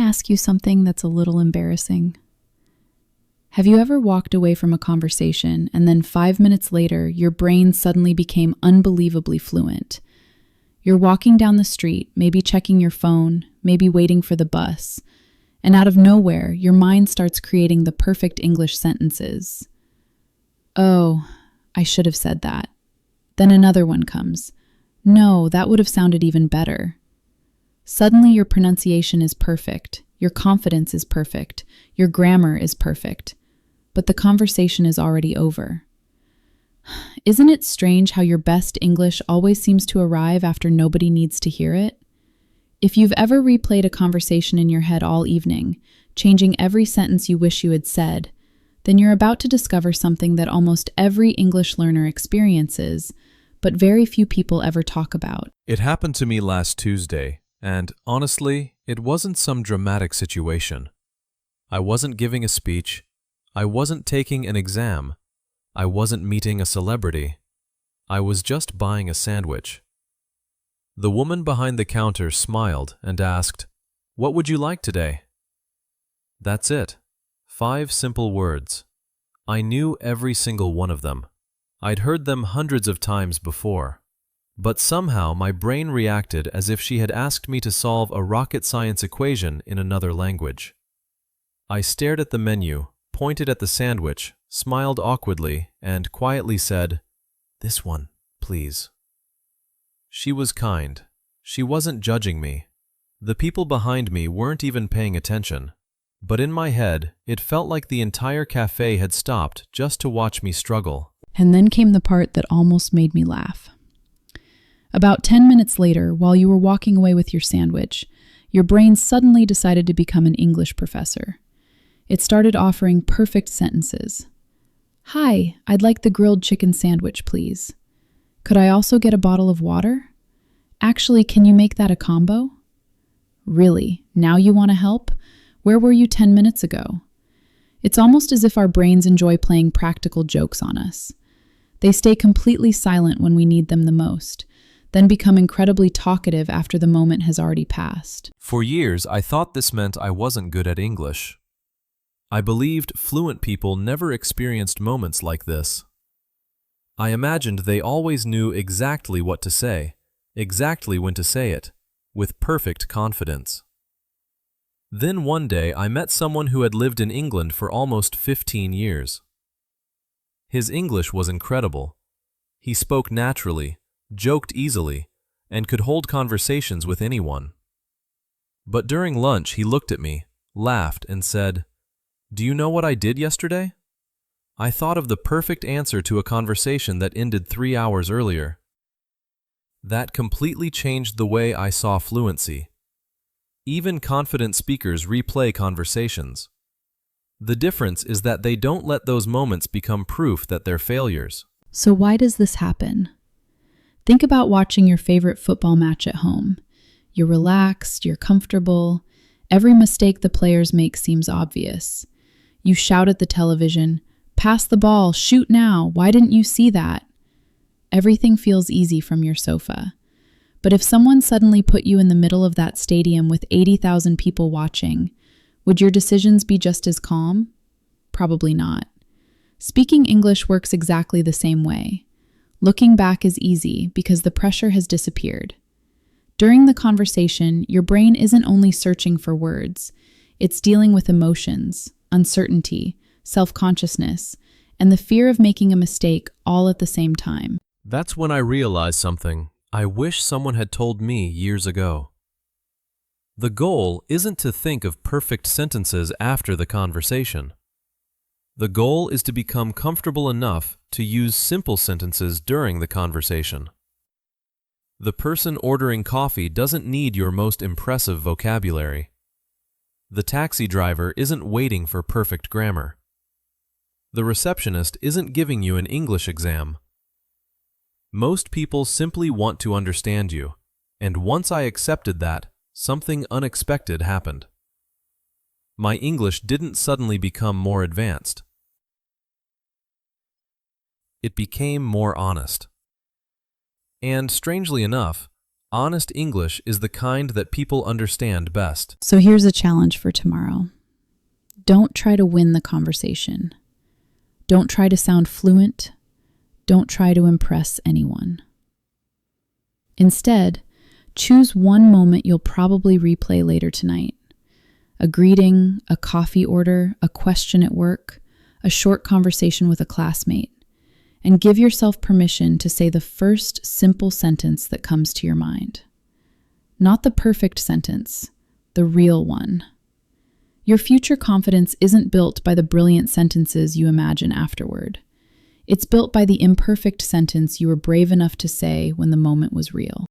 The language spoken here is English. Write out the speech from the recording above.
ask you something that's a little embarrassing? Have you ever walked away from a conversation and then 5 minutes later, your brain suddenly became unbelievably fluent? You're walking down the street, maybe checking your phone, maybe waiting for the bus, and out of nowhere, your mind starts creating the perfect English sentences. Oh, I should have said that. Then another one comes. No, that would have sounded even better. Suddenly your pronunciation is perfect, your confidence is perfect, your grammar is perfect, but the conversation is already over. Isn't it strange how your best English always seems to arrive after nobody needs to hear it? If you've ever replayed a conversation in your head all evening, changing every sentence you wish you had said, then you're about to discover something that almost every English learner experiences, but very few people ever talk about. It happened to me last Tuesday, and honestly, it wasn't some dramatic situation. I wasn't giving a speech. I wasn't taking an exam. I wasn't meeting a celebrity. I was just buying a sandwich. The woman behind the counter smiled and asked, "What would you like today?" That's it. 5 simple words. I knew every single one of them. I'd heard them hundreds of times before. But somehow my brain reacted as if she had asked me to solve a rocket science equation in another language. I stared at the menu, pointed at the sandwich, smiled awkwardly, and quietly said, "This one, please." She was kind. She wasn't judging me. The people behind me weren't even paying attention. But in my head, it felt like the entire cafe had stopped just to watch me struggle. And then came the part that almost made me laugh. About 10 minutes later, while you were walking away with your sandwich, your brain suddenly decided to become an English professor. It started offering perfect sentences. "Hi, I'd like the grilled chicken sandwich, please. Could I also get a bottle of water? Actually, can you make that a combo? Really? Now you want to help? Where were you 10 minutes ago?" It's almost as if our brains enjoy playing practical jokes on us. They stay completely silent when we need them the most, then become incredibly talkative after the moment has already passed. For years, I thought this meant I wasn't good at English. I believed fluent people never experienced moments like this. I imagined they always knew exactly what to say, exactly when to say it, with perfect confidence. Then one day I met someone who had lived in England for almost 15 years. His English was incredible. He spoke naturally, joked easily, and could hold conversations with anyone. But during lunch he looked at me, laughed, and said, "Do you know what I did yesterday? I thought of the perfect answer to a conversation that ended 3 hours earlier." That completely changed the way I saw fluency. Even confident speakers replay conversations. The difference is that they don't let those moments become proof that they're failures. So why does this happen? Think about watching your favorite football match at home. You're relaxed, you're comfortable. Every mistake the players make seems obvious. You shout at the television, "Pass the ball, shoot now, why didn't you see that?" Everything feels easy from your sofa. But if someone suddenly put you in the middle of that stadium with 80,000 people watching, would your decisions be just as calm? Probably not. Speaking English works exactly the same way. Looking back is easy because the pressure has disappeared. During the conversation, your brain isn't only searching for words, it's dealing with emotions, uncertainty, self-consciousness, and the fear of making a mistake all at the same time. That's when I realized something I wish someone had told me years ago. The goal isn't to think of perfect sentences after the conversation. The goal is to become comfortable enough to use simple sentences during the conversation. The person ordering coffee doesn't need your most impressive vocabulary. The taxi driver isn't waiting for perfect grammar. The receptionist isn't giving you an English exam. Most people simply want to understand you, and once I accepted that, something unexpected happened. My English didn't suddenly become more advanced. It became more honest. And strangely enough, Honest English is the kind that people understand best. So here's a challenge for tomorrow. Don't try to win the conversation. Don't try to sound fluent. Don't try to impress anyone. Instead, choose one moment you'll probably replay later tonight. A greeting, a coffee order, a question at work, a short conversation with a classmate, and give yourself permission to say the first simple sentence that comes to your mind. Not the perfect sentence, the real one. Your future confidence isn't built by the brilliant sentences you imagine afterward. It's built by the imperfect sentence you were brave enough to say when the moment was real.